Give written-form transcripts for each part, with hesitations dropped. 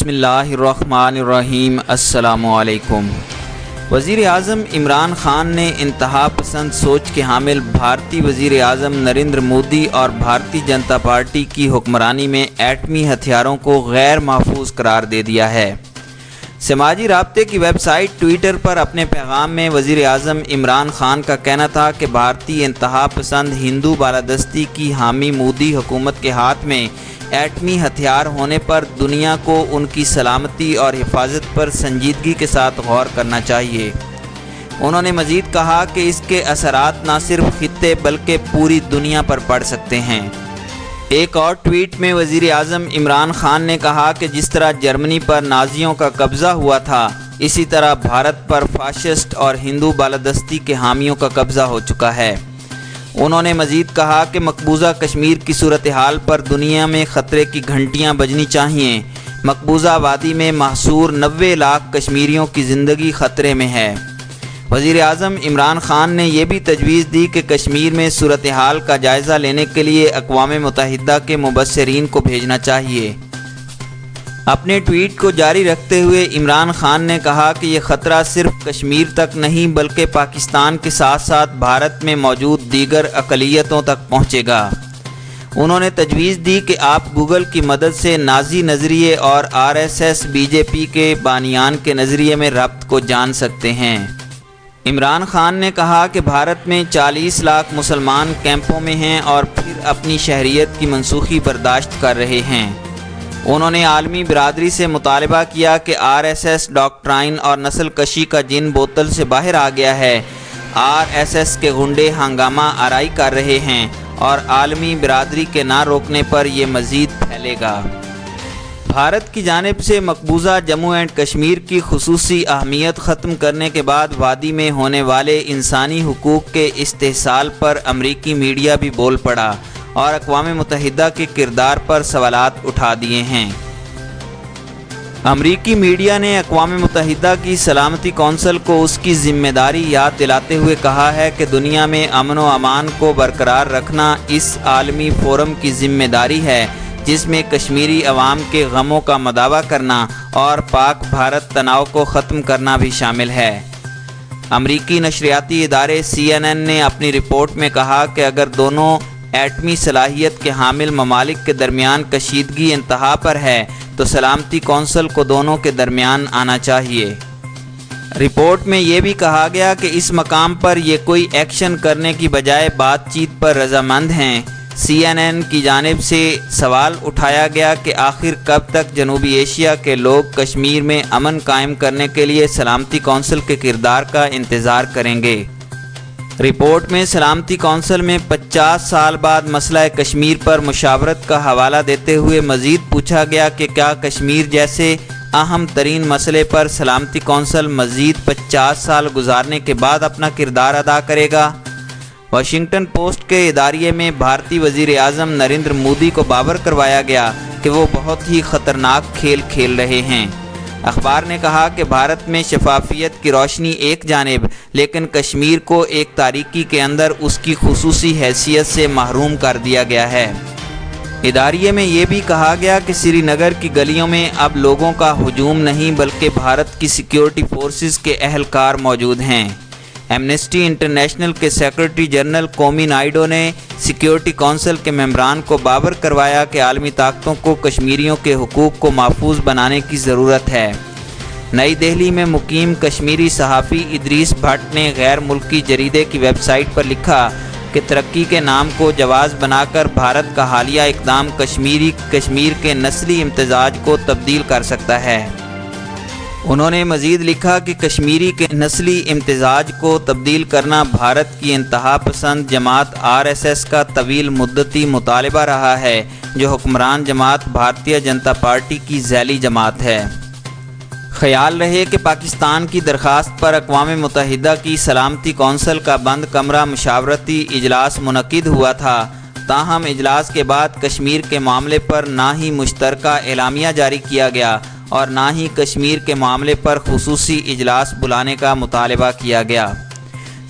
بسم اللہ الرحمن الرحیم۔ السلام علیکم۔ وزیر اعظم عمران خان نے انتہا پسند سوچ کے حامل بھارتی وزیر اعظم نریندر مودی اور بھارتی جنتا پارٹی کی حکمرانی میں ایٹمی ہتھیاروں کو غیر محفوظ قرار دے دیا ہے۔ سماجی رابطے کی ویب سائٹ ٹویٹر پر اپنے پیغام میں وزیر اعظم عمران خان کا کہنا تھا کہ بھارتی انتہا پسند ہندو بالادستی کی حامی مودی حکومت کے ہاتھ میں ایٹمی ہتھیار ہونے پر دنیا کو ان کی سلامتی اور حفاظت پر سنجیدگی کے ساتھ غور کرنا چاہیے۔ انہوں نے مزید کہا کہ اس کے اثرات نہ صرف خطے بلکہ پوری دنیا پر پڑ سکتے ہیں۔ ایک اور ٹویٹ میں وزیر اعظم عمران خان نے کہا کہ جس طرح جرمنی پر نازیوں کا قبضہ ہوا تھا، اسی طرح بھارت پر فاشسٹ اور ہندو بالادستی کے حامیوں کا قبضہ ہو چکا ہے۔ انہوں نے مزید کہا کہ مقبوضہ کشمیر کی صورتحال پر دنیا میں خطرے کی گھنٹیاں بجنی چاہئیں۔ مقبوضہ وادی میں محصور 90 لاکھ کشمیریوں کی زندگی خطرے میں ہے۔ وزیر اعظم عمران خان نے یہ بھی تجویز دی کہ کشمیر میں صورتحال کا جائزہ لینے کے لیے اقوام متحدہ کے مبصرین کو بھیجنا چاہیے۔ اپنے ٹویٹ کو جاری رکھتے ہوئے عمران خان نے کہا کہ یہ خطرہ صرف کشمیر تک نہیں بلکہ پاکستان کے ساتھ ساتھ بھارت میں موجود دیگر اقلیتوں تک پہنچے گا۔ انہوں نے تجویز دی کہ آپ گوگل کی مدد سے نازی نظریے اور RSS BJP کے بانیان کے نظریے میں ربط کو جان سکتے ہیں۔ عمران خان نے کہا کہ بھارت میں 40 لاکھ مسلمان کیمپوں میں ہیں اور پھر اپنی شہریت کی منسوخی برداشت کر رہے ہیں۔ انہوں نے عالمی برادری سے مطالبہ کیا کہ RSS ڈاکٹرائن اور نسل کشی کا جن بوتل سے باہر آ گیا ہے، RSS کے غنڈے ہنگامہ آرائی کر رہے ہیں اور عالمی برادری کے نہ روکنے پر یہ مزید پھیلے گا۔ بھارت کی جانب سے مقبوضہ جموں اینڈ کشمیر کی خصوصی اہمیت ختم کرنے کے بعد وادی میں ہونے والے انسانی حقوق کے استحصال پر امریکی میڈیا بھی بول پڑا اور اقوام متحدہ کے کردار پر سوالات اٹھا دیے ہیں۔ امریکی میڈیا نے اقوام متحدہ کی سلامتی کونسل کو اس کی ذمہ داری یاد دلاتے ہوئے کہا ہے کہ دنیا میں امن و امان کو برقرار رکھنا اس عالمی فورم کی ذمہ داری ہے جس میں کشمیری عوام کے غموں کا مداوع کرنا اور پاک بھارت تناؤ کو ختم کرنا بھی شامل ہے۔ امریکی نشریاتی ادارے CNN نے اپنی رپورٹ میں کہا کہ اگر دونوں ایٹمی صلاحیت کے حامل ممالک کے درمیان کشیدگی انتہا پر ہے تو سلامتی کونسل کو دونوں کے درمیان آنا چاہیے۔ رپورٹ میں یہ بھی کہا گیا کہ اس مقام پر یہ کوئی ایکشن کرنے کی بجائے بات چیت پر رضامند ہیں۔ CNN کی جانب سے سوال اٹھایا گیا کہ آخر کب تک جنوبی ایشیا کے لوگ کشمیر میں امن قائم کرنے کے لیے سلامتی کونسل کے کردار کا انتظار کریں گے۔ رپورٹ میں سلامتی کونسل میں 50 سال بعد مسئلہ کشمیر پر مشاورت کا حوالہ دیتے ہوئے مزید پوچھا گیا کہ کیا کشمیر جیسے اہم ترین مسئلے پر سلامتی کونسل مزید 50 سال گزارنے کے بعد اپنا کردار ادا کرے گا؟ واشنگٹن پوسٹ کے اداریے میں بھارتی وزیر اعظم نریندر مودی کو باور کروایا گیا کہ وہ بہت ہی خطرناک کھیل کھیل رہے ہیں۔ اخبار نے کہا کہ بھارت میں شفافیت کی روشنی ایک جانب لیکن کشمیر کو ایک تاریکی کے اندر اس کی خصوصی حیثیت سے محروم کر دیا گیا ہے۔ اداریے میں یہ بھی کہا گیا کہ سری نگر کی گلیوں میں اب لوگوں کا ہجوم نہیں بلکہ بھارت کی سیکیورٹی فورسز کے اہلکار موجود ہیں۔ ایمنسٹی انٹرنیشنل کے سیکرٹری جنرل کومی نائیڈو نے سیکیورٹی کونسل کے ممبران کو باور کروایا کہ عالمی طاقتوں کو کشمیریوں کے حقوق کو محفوظ بنانے کی ضرورت ہے۔ نئی دہلی میں مقیم کشمیری صحافی ادریس بھٹ نے غیر ملکی جریدے کی ویب سائٹ پر لکھا کہ ترقی کے نام کو جواز بنا کر بھارت کا حالیہ اقدام کشمیر کے نسلی امتزاج کو تبدیل کر سکتا ہے۔ انہوں نے مزید لکھا کہ کشمیری کے نسلی امتزاج کو تبدیل کرنا بھارت کی انتہا پسند جماعت RSS کا طویل مدتی مطالبہ رہا ہے جو حکمران جماعت بھارتیہ جنتا پارٹی کی ذیلی جماعت ہے۔ خیال رہے کہ پاکستان کی درخواست پر اقوام متحدہ کی سلامتی کونسل کا بند کمرہ مشاورتی اجلاس منعقد ہوا تھا، تاہم اجلاس کے بعد کشمیر کے معاملے پر نہ ہی مشترکہ اعلامیہ جاری کیا گیا اور نہ ہی کشمیر کے معاملے پر خصوصی اجلاس بلانے کا مطالبہ کیا گیا۔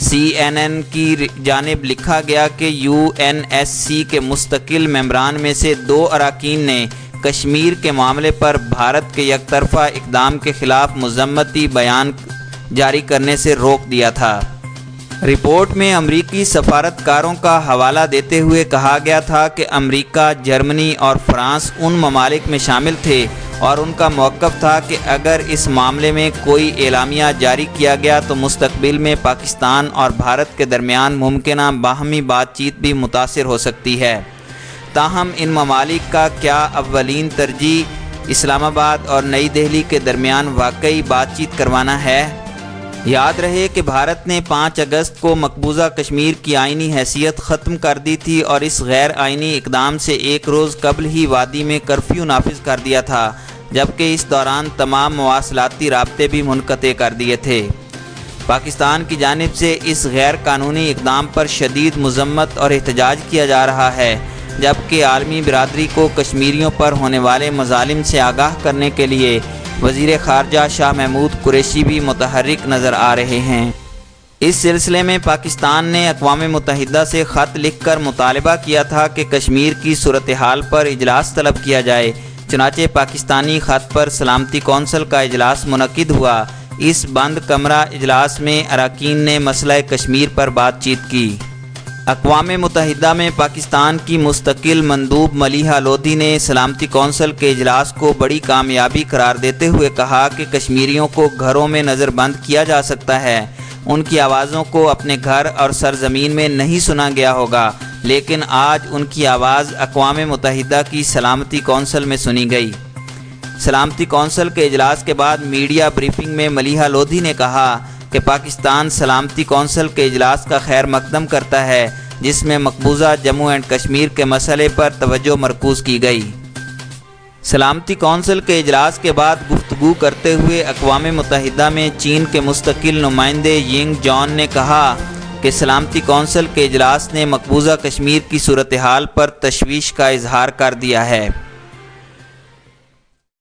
CNN کی جانب لکھا گیا کہ UNSC کے مستقل ممبران میں سے 2 اراکین نے کشمیر کے معاملے پر بھارت کے یک طرفہ اقدام کے خلاف مذمتی بیان جاری کرنے سے روک دیا تھا۔ رپورٹ میں امریکی سفارتکاروں کا حوالہ دیتے ہوئے کہا گیا تھا کہ امریکہ، جرمنی اور فرانس ان ممالک میں شامل تھے اور ان کا موقف تھا کہ اگر اس معاملے میں کوئی اعلامیہ جاری کیا گیا تو مستقبل میں پاکستان اور بھارت کے درمیان ممکنہ باہمی بات چیت بھی متاثر ہو سکتی ہے۔ تاہم ان ممالک کا کیا اولین ترجیح اسلام آباد اور نئی دہلی کے درمیان واقعی بات چیت کروانا ہے؟ یاد رہے کہ بھارت نے 5 اگست کو مقبوضہ کشمیر کی آئینی حیثیت ختم کر دی تھی اور اس غیر آئینی اقدام سے ایک روز قبل ہی وادی میں کرفیو نافذ کر دیا تھا، جبکہ اس دوران تمام مواصلاتی رابطے بھی منقطع کر دیے تھے۔ پاکستان کی جانب سے اس غیر قانونی اقدام پر شدید مذمت اور احتجاج کیا جا رہا ہے، جبکہ عالمی برادری کو کشمیریوں پر ہونے والے مظالم سے آگاہ کرنے کے لیے وزیر خارجہ شاہ محمود قریشی بھی متحرک نظر آ رہے ہیں۔ اس سلسلے میں پاکستان نے اقوام متحدہ سے خط لکھ کر مطالبہ کیا تھا کہ کشمیر کی صورتحال پر اجلاس طلب کیا جائے۔ چنانچہ پاکستانی خط پر سلامتی کونسل کا اجلاس منعقد ہوا۔ اس بند کمرہ اجلاس میں اراکین نے مسئلہ کشمیر پر بات چیت کی۔ اقوام متحدہ میں پاکستان کی مستقل مندوب ملیحہ لودھی نے سلامتی کونسل کے اجلاس کو بڑی کامیابی قرار دیتے ہوئے کہا کہ کشمیریوں کو گھروں میں نظر بند کیا جا سکتا ہے، ان کی آوازوں کو اپنے گھر اور سرزمین میں نہیں سنا گیا ہوگا، لیکن آج ان کی آواز اقوام متحدہ کی سلامتی کونسل میں سنی گئی۔ سلامتی کونسل کے اجلاس کے بعد میڈیا بریفنگ میں ملیحہ لودھی نے کہا کہ پاکستان سلامتی کونسل کے اجلاس کا خیر مقدم کرتا ہے، جس میں مقبوضہ جموں اینڈ کشمیر کے مسئلے پر توجہ مرکوز کی گئی۔ سلامتی کونسل کے اجلاس کے بعد گفتگو کرتے ہوئے اقوام متحدہ میں چین کے مستقل نمائندے ینگ جان نے کہا کہ سلامتی کونسل کے اجلاس نے مقبوضہ کشمیر کی صورتحال پر تشویش کا اظہار کر دیا ہے۔